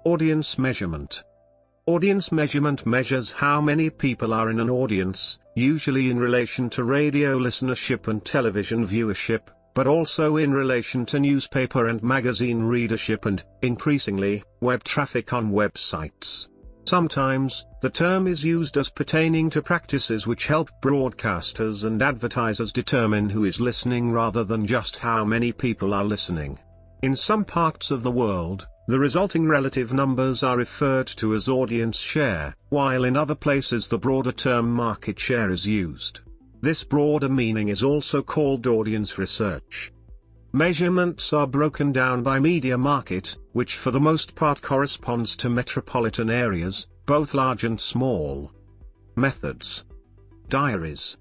Audience measurement. Audience measurement measures how many people are in an audience, usually in relation to radio listenership and television viewership, but also in relation to newspaper and magazine readership and, increasingly, web traffic on websites. Sometimes, the term is used as pertaining to practices which help broadcasters and advertisers determine who is listening rather than just how many people are listening. In some parts of the world, the resulting relative numbers are referred to as audience share, while in other places the broader term market share is used. This broader meaning is also called audience research. Measurements are broken down by media market, which for the most part corresponds to metropolitan areas, both large and small. Methods. Diaries.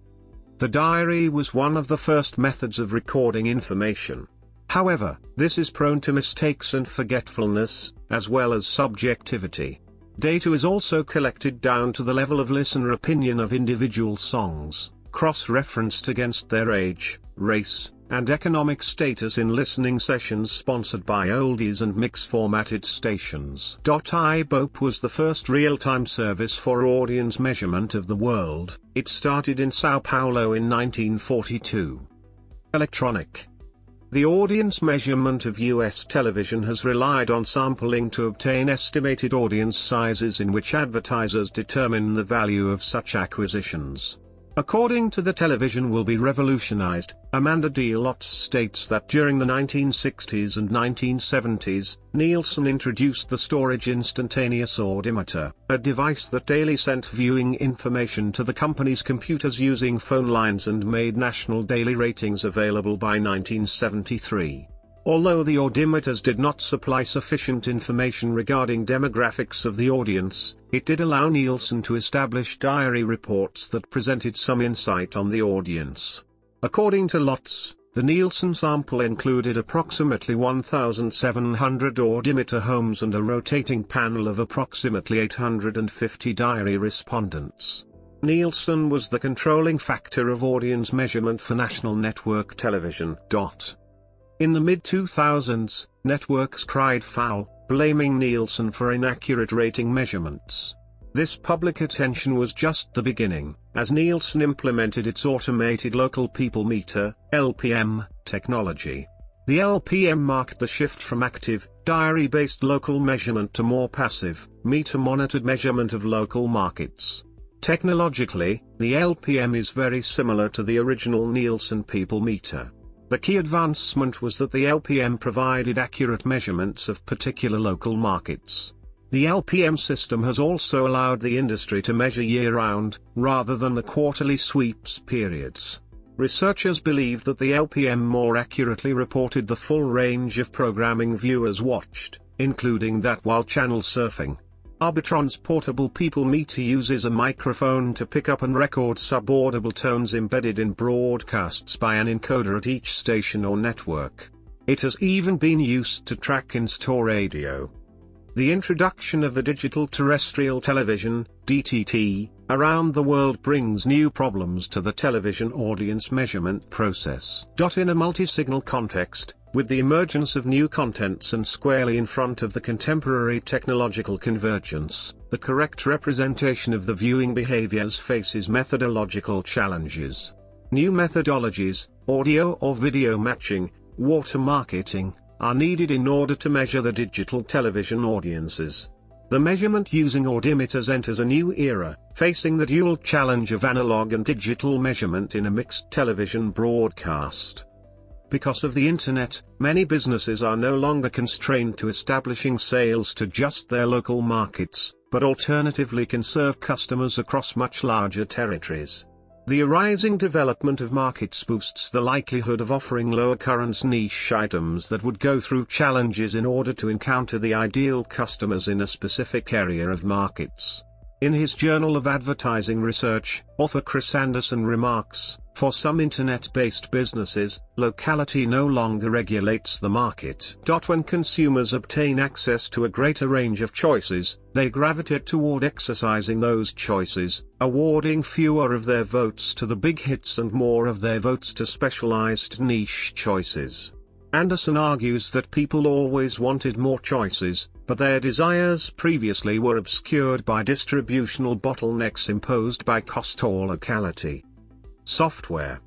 The diary was one of the first methods of recording information. However, this is prone to mistakes and forgetfulness, as well as subjectivity. Data is also collected down to the level of listener opinion of individual songs, cross-referenced against their age, race, and economic status in listening sessions sponsored by oldies and mix-formatted stations. iBope was the first real-time service for audience measurement of the world. It started in Sao Paulo in 1942. Electronic. The audience measurement of US television has relied on sampling to obtain estimated audience sizes in which advertisers determine the value of such acquisitions. According to The Television Will Be Revolutionized, Amanda D. Lotz states that during the 1960s and 1970s, Nielsen introduced the Storage Instantaneous Audimeter, a device that daily sent viewing information to the company's computers using phone lines and made national daily ratings available by 1973. Although the audimeters did not supply sufficient information regarding demographics of the audience, it did allow Nielsen to establish diary reports that presented some insight on the audience. According to Lotz, the Nielsen sample included approximately 1,700 audimeter homes and a rotating panel of approximately 850 diary respondents. Nielsen was the controlling factor of audience measurement for national network television. In the mid-2000s, networks cried foul, blaming Nielsen for inaccurate rating measurements. This public attention was just the beginning, as Nielsen implemented its automated local people meter, LPM, technology. The LPM marked the shift from active, diary-based local measurement to more passive, meter-monitored measurement of local markets. Technologically, the LPM is very similar to the original Nielsen people meter. The key advancement was that the LPM provided accurate measurements of particular local markets. The LPM system has also allowed the industry to measure year-round, rather than the quarterly sweeps periods. Researchers believe that the LPM more accurately reported the full range of programming viewers watched, including that while channel surfing. Arbitron's portable people meter uses a microphone to pick up and record subaudible tones embedded in broadcasts by an encoder at each station or network. It has even been used to track in-store radio. The introduction of the digital terrestrial television, DTT, around the world brings new problems to the television audience measurement process. In a multi-signal context, with the emergence of new contents and squarely in front of the contemporary technological convergence, the correct representation of the viewing behaviors faces methodological challenges. New methodologies, audio or video matching, watermarking, are needed in order to measure the digital television audiences. The measurement using audimeters enters a new era, facing the dual challenge of analog and digital measurement in a mixed television broadcast. Because of the internet, many businesses are no longer constrained to establishing sales to just their local markets, but alternatively can serve customers across much larger territories. The arising development of markets boosts the likelihood of offering low-occurrence niche items that would go through challenges in order to encounter the ideal customers in a specific area of markets. In his Journal of Advertising Research, author Chris Anderson remarks, "For some internet-based businesses, locality no longer regulates the market. When consumers obtain access to a greater range of choices, they gravitate toward exercising those choices, awarding fewer of their votes to the big hits and more of their votes to specialized niche choices." Anderson argues that people always wanted more choices, but their desires previously were obscured by distributional bottlenecks imposed by cost or locality. Software.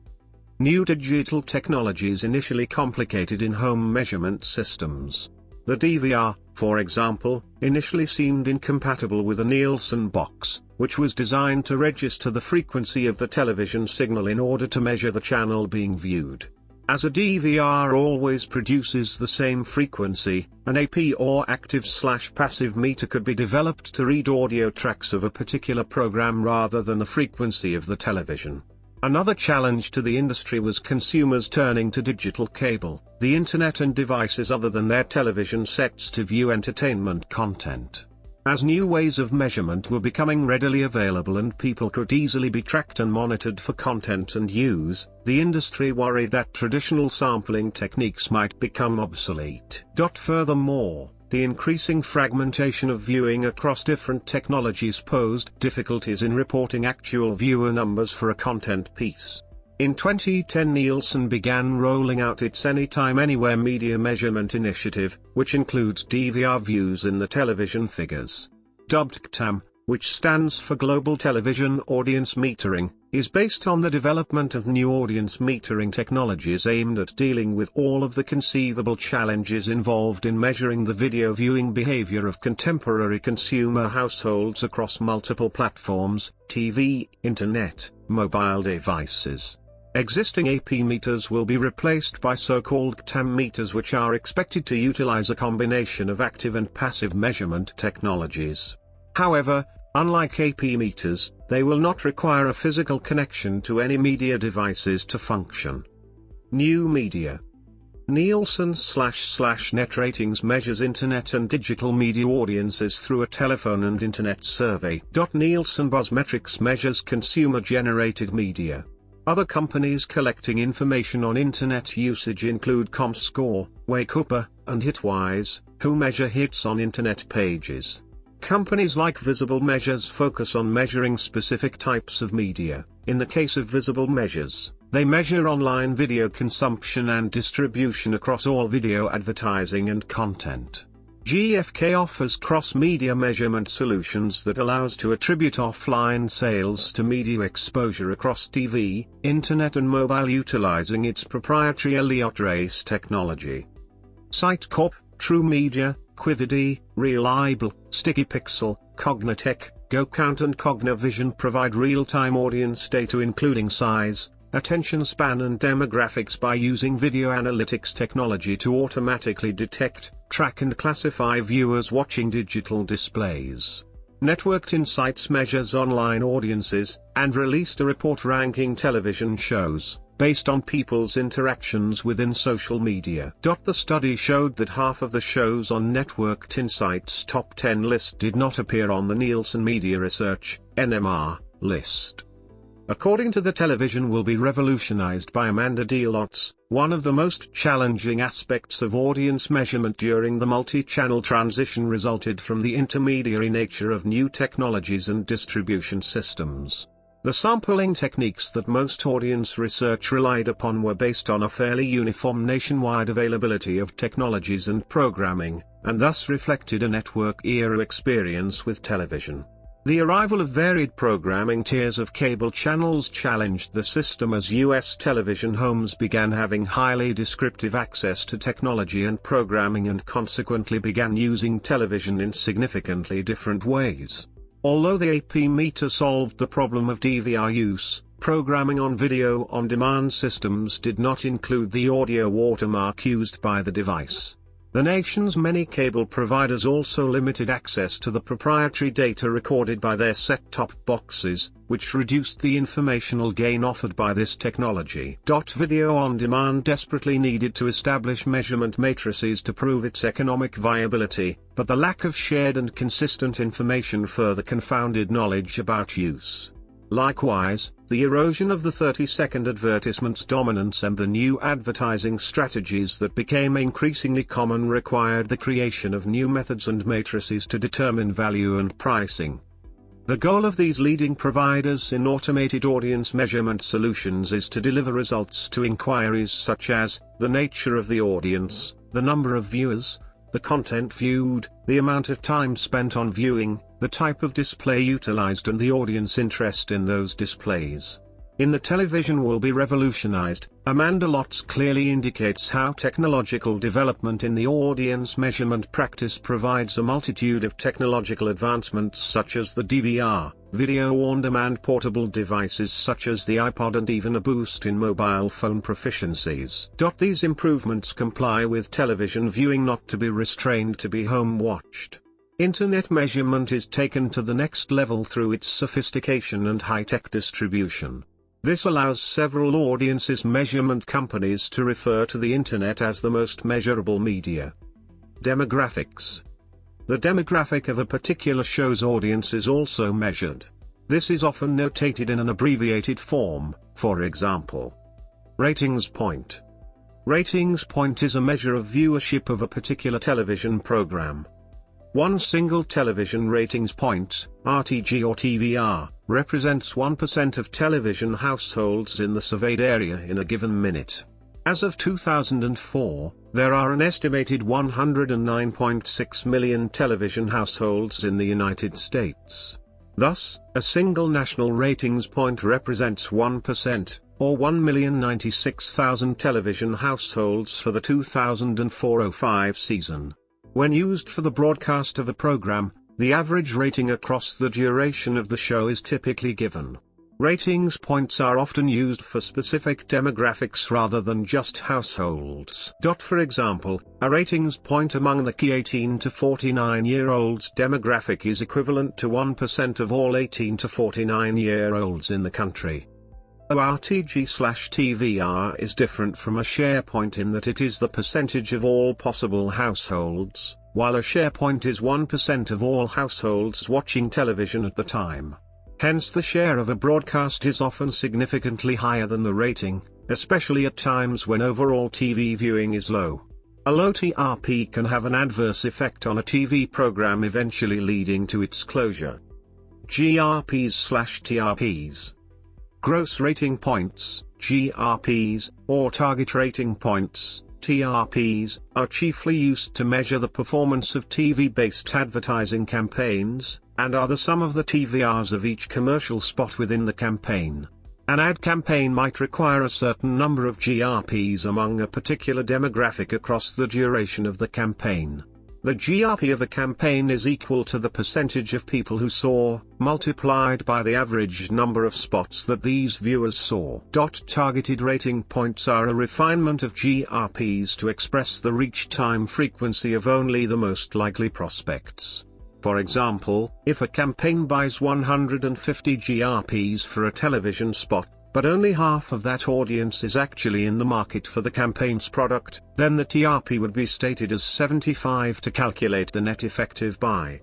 New digital technologies initially complicated in-home measurement systems. The DVR, for example, initially seemed incompatible with a Nielsen box, which was designed to register the frequency of the television signal in order to measure the channel being viewed. As a DVR always produces the same frequency, an AP or active/passive meter could be developed to read audio tracks of a particular program rather than the frequency of the television. Another challenge to the industry was consumers turning to digital cable, the internet and devices other than their television sets to view entertainment content. As new ways of measurement were becoming readily available and people could easily be tracked and monitored for content and use, the industry worried that traditional sampling techniques might become obsolete. Furthermore, the increasing fragmentation of viewing across different technologies posed difficulties in reporting actual viewer numbers for a content piece. In 2010, Nielsen began rolling out its Anytime Anywhere media measurement initiative, which includes DVR views in the television figures. Dubbed GTAM, which stands for Global Television Audience Metering, is based on the development of new audience metering technologies aimed at dealing with all of the conceivable challenges involved in measuring the video viewing behavior of contemporary consumer households across multiple platforms, TV, internet, mobile devices. Existing AP meters will be replaced by so-called GTAM meters, which are expected to utilize a combination of active and passive measurement technologies. However, unlike AP meters, they will not require a physical connection to any media devices to function. New media. Nielsen/Net Ratings measures internet and digital media audiences through a telephone and internet survey. Nielsen BuzzMetrics measures consumer-generated media. Other companies collecting information on internet usage include ComScore, Makeover, and Hitwise, who measure hits on internet pages. Companies like Visible Measures focus on measuring specific types of media. In the case of Visible Measures, they measure online video consumption and distribution across all video advertising and content. GfK offers cross-media measurement solutions that allows to attribute offline sales to media exposure across TV, internet and mobile utilizing its proprietary Elliott Race technology. Sitecorp, TrueMedia, Quividity, Reliable, Sticky Pixel, Cognitech, GoCount and Cognivision provide real-time audience data including size, attention span and demographics by using video analytics technology to automatically detect, track and classify viewers watching digital displays. Networked Insights measures online audiences, and released a report ranking television shows, based on people's interactions within social media. The study showed that half of the shows on Networked Insights' top 10 list did not appear on the Nielsen Media Research, NMR, list. According to The Television Will Be Revolutionized by Amanda D. Lotz, one of the most challenging aspects of audience measurement during the multi-channel transition resulted from the intermediary nature of new technologies and distribution systems. The sampling techniques that most audience research relied upon were based on a fairly uniform nationwide availability of technologies and programming, and thus reflected a network-era experience with television. The arrival of varied programming tiers of cable channels challenged the system as U.S. television homes began having highly descriptive access to technology and programming and consequently began using television in significantly different ways. Although the AP meter solved the problem of DVR use, programming on video-on-demand systems did not include the audio watermark used by the device. The nation's many cable providers also limited access to the proprietary data recorded by their set-top boxes, which reduced the informational gain offered by this technology. Video on demand desperately needed to establish measurement matrices to prove its economic viability, but the lack of shared and consistent information further confounded knowledge about use. Likewise, the erosion of the 30-second advertisement's dominance and the new advertising strategies that became increasingly common required the creation of new methods and matrices to determine value and pricing. The goal of these leading providers in automated audience measurement solutions is to deliver results to inquiries such as the nature of the audience, the number of viewers, the content viewed, the amount of time spent on viewing, the type of display utilized and the audience interest in those displays. In the television will be revolutionized, Amanda Lotz clearly indicates how technological development in the audience measurement practice provides a multitude of technological advancements such as the DVR, video on-demand portable devices such as the iPod and even a boost in mobile phone proficiencies. These improvements comply with television viewing not to be restrained to be home-watched. Internet measurement is taken to the next level through its sophistication and high-tech distribution. This allows several audiences measurement companies to refer to the Internet as the most measurable media. Demographics. The demographic of a particular show's audience is also measured. This is often notated in an abbreviated form, for example. Ratings point. Ratings point is a measure of viewership of a particular television program. One single television ratings point, RTG or TVR, represents 1% of television households in the surveyed area in a given minute. As of 2004, there are an estimated 109.6 million television households in the United States. Thus, a single national ratings point represents 1%, or 1,096,000 television households for the 2004-05 season. When used for the broadcast of a program, the average rating across the duration of the show is typically given. Ratings points are often used for specific demographics rather than just households. For example, a ratings point among the key 18 to 49-year-olds demographic is equivalent to 1% of all 18 to 49-year-olds in the country. A RTG/TVR is different from a share point in that it is the percentage of all possible households, while a share point is 1% of all households watching television at the time. Hence the share of a broadcast is often significantly higher than the rating, especially at times when overall TV viewing is low. A low TRP can have an adverse effect on a TV program, eventually leading to its closure. GRPs/TRPs. Gross rating points, GRPs, or target rating points, TRPs, are chiefly used to measure the performance of TV-based advertising campaigns, and are the sum of the TVRs of each commercial spot within the campaign. An ad campaign might require a certain number of GRPs among a particular demographic across the duration of the campaign. The GRP of a campaign is equal to the percentage of people who saw, multiplied by the average number of spots that these viewers saw. Targeted rating points are a refinement of GRPs to express the reach time frequency of only the most likely prospects. For example, if a campaign buys 150 GRPs for a television spot, but only half of that audience is actually in the market for the campaign's product, then the TRP would be stated as 75 to calculate the net effective buy.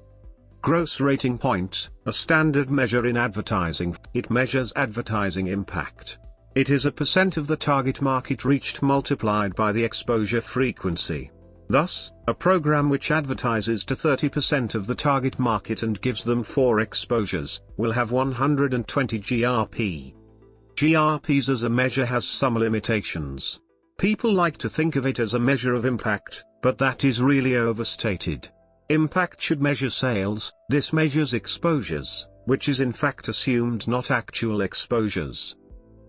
Gross rating point, a standard measure in advertising. It measures advertising impact. It is a percent of the target market reached multiplied by the exposure frequency. Thus, a program which advertises to 30% of the target market and gives them 4 exposures, will have 120 GRP. GRPs as a measure has some limitations. People like to think of it as a measure of impact, but that is really overstated. Impact should measure sales, this measures exposures, which is in fact assumed, not actual exposures.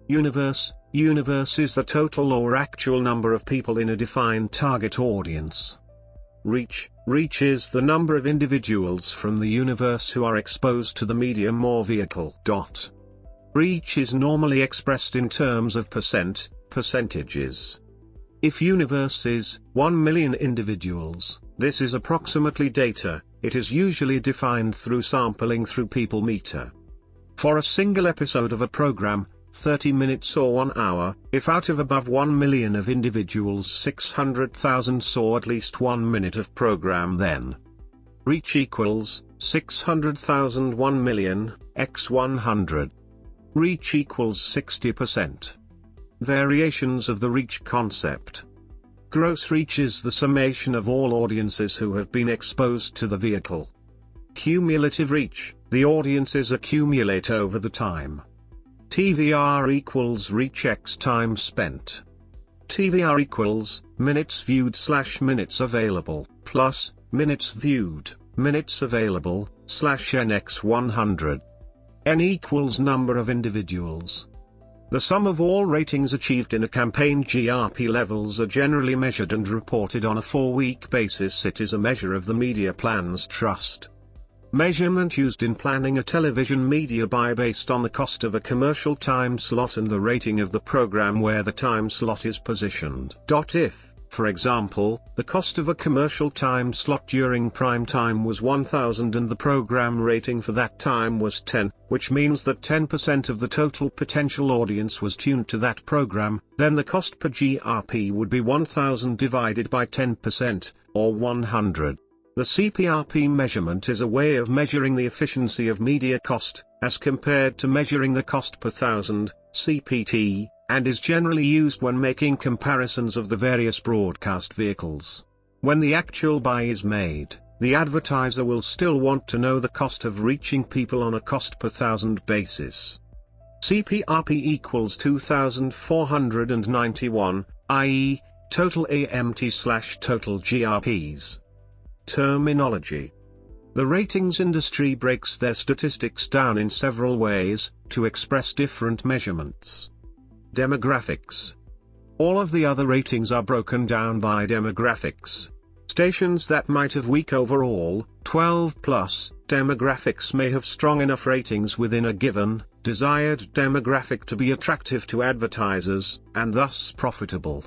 Universe is the total or actual number of people in a defined target audience. Reach is the number of individuals from the universe who are exposed to the medium or vehicle. Reach is normally expressed in terms of percentages. If universe is 1 million individuals, this is approximately data. It is usually defined through sampling through people meter. For a single episode of a program, 30 minutes or 1 hour, if out of above 1 million of individuals 600,000 saw at least 1 minute of program, then reach equals 600,000 1 million, x 100. Reach equals 60%. Variations of the reach concept. Gross reach is the summation of all audiences who have been exposed to the vehicle. Cumulative reach, the audiences accumulate over the time. TVR equals reach x time spent. TVR equals minutes viewed / minutes available plus minutes viewed, minutes available / nx 100. N equals number of individuals. The sum of all ratings achieved in a campaign. GRP levels are generally measured and reported on a 4-week basis. It is a measure of the media plan's trust. Measurement used in planning a television media buy based on the cost of a commercial time slot and the rating of the program where the time slot is positioned. If, for example, the cost of a commercial time slot during prime time was 1000 and the program rating for that time was 10, which means that 10% of the total potential audience was tuned to that program, then the cost per GRP would be 1000 divided by 10%, or 100. The Cprp measurement is a way of measuring the efficiency of media cost, as compared to measuring the cost per thousand, CPT, and is generally used when making comparisons of the various broadcast vehicles. When the actual buy is made, the advertiser will still want to know the cost of reaching people on a cost per thousand basis. Cprp equals 2491, i.e., total AMT / total GRPs. Terminology. The ratings industry breaks their statistics down in several ways, to express different measurements. Demographics. All of the other ratings are broken down by demographics. Stations that might have weak overall, 12+ demographics may have strong enough ratings within a given, desired demographic to be attractive to advertisers, and thus profitable.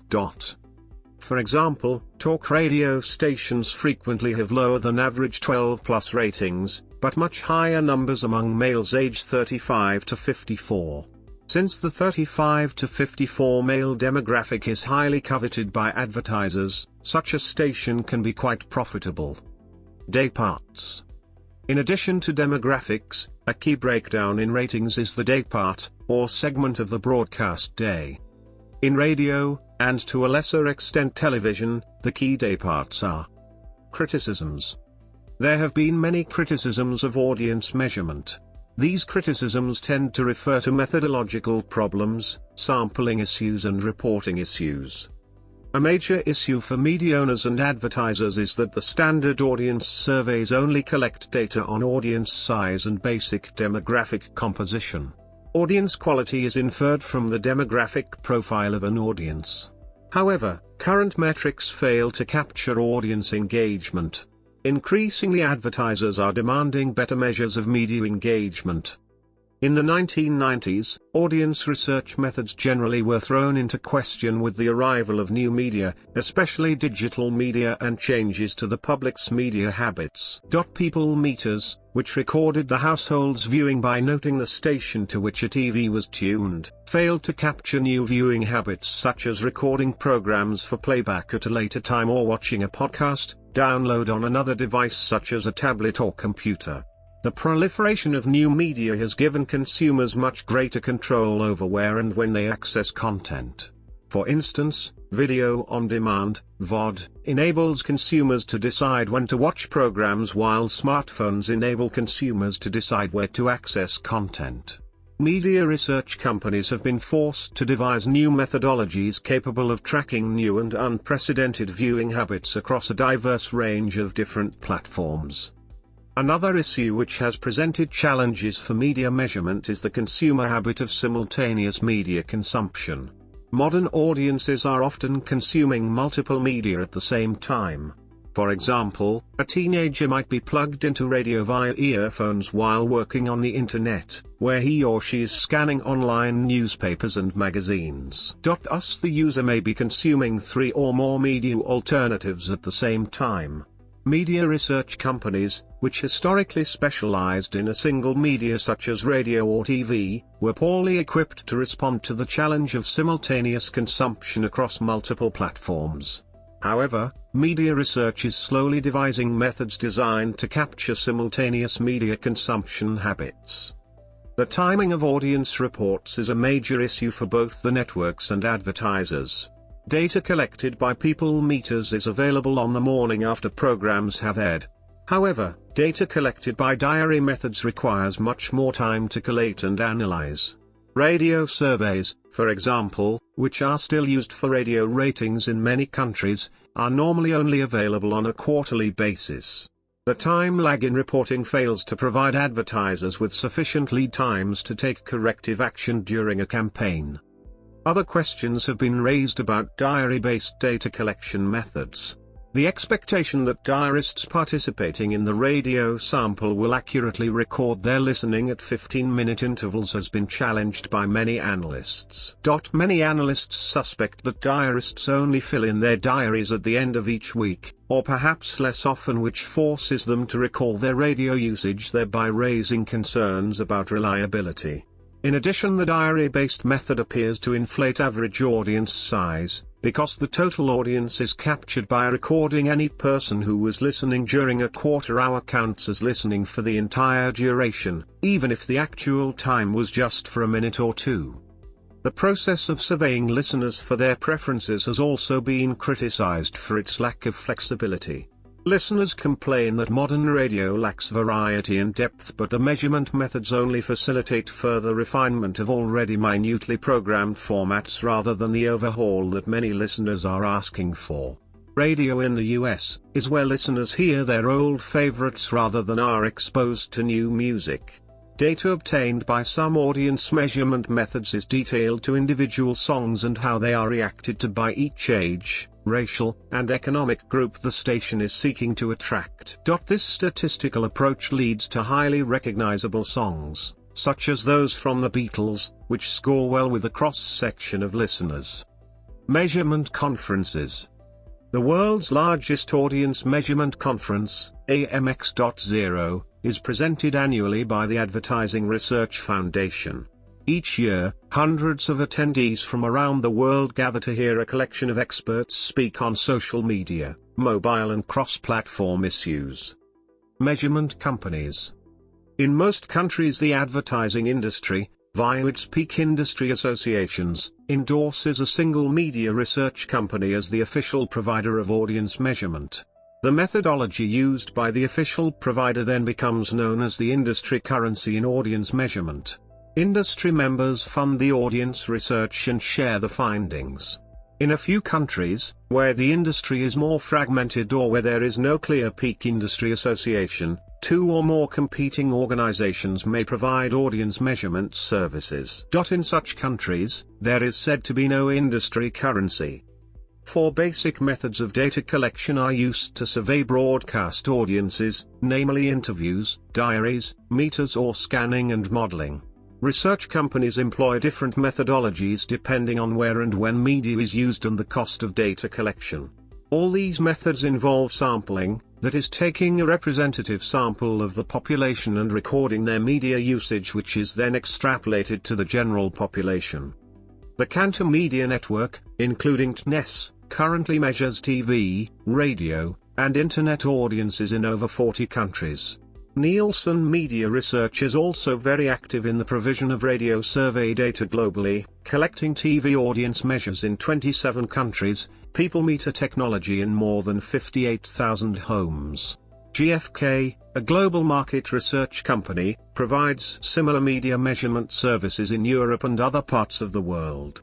For example, talk radio stations frequently have lower than average 12+ ratings, but much higher numbers among males aged 35 to 54. Since the 35 to 54 male demographic is highly coveted by advertisers, such a station can be quite profitable. Dayparts. In addition to demographics, a key breakdown in ratings is the daypart, or segment of the broadcast day. In radio, and to a lesser extent television, the key dayparts are. Criticisms. There have been many criticisms of audience measurement. These criticisms tend to refer to methodological problems, sampling issues and reporting issues. A major issue for media owners and advertisers is that the standard audience surveys only collect data on audience size and basic demographic composition. Audience quality is inferred from the demographic profile of an audience. However, current metrics fail to capture audience engagement. Increasingly, advertisers are demanding better measures of media engagement. In the 1990s, audience research methods generally were thrown into question with the arrival of new media, especially digital media, and changes to the public's media habits. People meters, which recorded the household's viewing by noting the station to which a TV was tuned, failed to capture new viewing habits such as recording programs for playback at a later time or watching a podcast, download on another device such as a tablet or computer. The proliferation of new media has given consumers much greater control over where and when they access content. For instance, video on demand, VOD, enables consumers to decide when to watch programs, while smartphones enable consumers to decide where to access content. Media research companies have been forced to devise new methodologies capable of tracking new and unprecedented viewing habits across a diverse range of different platforms. Another issue which has presented challenges for media measurement is the consumer habit of simultaneous media consumption. Modern audiences are often consuming multiple media at the same time. For example, a teenager might be plugged into radio via earphones while working on the internet, where he or she is scanning online newspapers and magazines. Thus, the user may be consuming 3 or more media alternatives at the same time. Media research companies, which historically specialized in a single media such as radio or TV, were poorly equipped to respond to the challenge of simultaneous consumption across multiple platforms. However, media research is slowly devising methods designed to capture simultaneous media consumption habits. The timing of audience reports is a major issue for both the networks and advertisers. Data collected by people meters is available on the morning after programs have aired. However, data collected by diary methods requires much more time to collate and analyze. Radio surveys, for example, which are still used for radio ratings in many countries, are normally only available on a quarterly basis. The time lag in reporting fails to provide advertisers with sufficient lead times to take corrective action during a campaign. Other questions have been raised about diary-based data collection methods. The expectation that diarists participating in the radio sample will accurately record their listening at 15-minute intervals has been challenged by many analysts. Many analysts suspect that diarists only fill in their diaries at the end of each week, or perhaps less often, which forces them to recall their radio usage, thereby raising concerns about reliability. In addition, the diary-based method appears to inflate average audience size, because the total audience is captured by recording. Any person who was listening during a quarter-hour counts as listening for the entire duration, even if the actual time was just for a minute or two. The process of surveying listeners for their preferences has also been criticized for its lack of flexibility. Listeners complain that modern radio lacks variety and depth, but the measurement methods only facilitate further refinement of already minutely programmed formats rather than the overhaul that many listeners are asking for. Radio in the US is where listeners hear their old favorites rather than are exposed to new music. Data obtained by some audience measurement methods is detailed to individual songs and how they are reacted to by each age, racial, and economic group the station is seeking to attract. This statistical approach leads to highly recognizable songs, such as those from the Beatles, which score well with a cross-section of listeners. Measurement conferences. The world's largest audience measurement conference, AMX.0, is presented annually by the Advertising Research Foundation. Each year, hundreds of attendees from around the world gather to hear a collection of experts speak on social media, mobile and cross-platform issues. Measurement companies. In most countries, the advertising industry, via its peak industry associations, endorses a single media research company as the official provider of audience measurement. The methodology used by the official provider then becomes known as the industry currency in audience measurement. Industry members fund the audience research and share the findings. In a few countries, where the industry is more fragmented or where there is no clear peak industry association, two or more competing organizations may provide audience measurement services. In such countries, there is said to be no industry currency. Four basic methods of data collection are used to survey broadcast audiences, namely interviews, diaries, meters or scanning and modeling. Research companies employ different methodologies depending on where and when media is used and the cost of data collection. All these methods involve sampling, that is, taking a representative sample of the population and recording their media usage, which is then extrapolated to the general population. The Cantor Media Network, including TNES, currently measures TV, radio, and internet audiences in over 40 countries. Nielsen Media Research is also very active in the provision of radio survey data globally, collecting TV audience measures in 27 countries, People Meter technology in more than 58,000 homes. GfK, a global market research company, provides similar media measurement services in Europe and other parts of the world.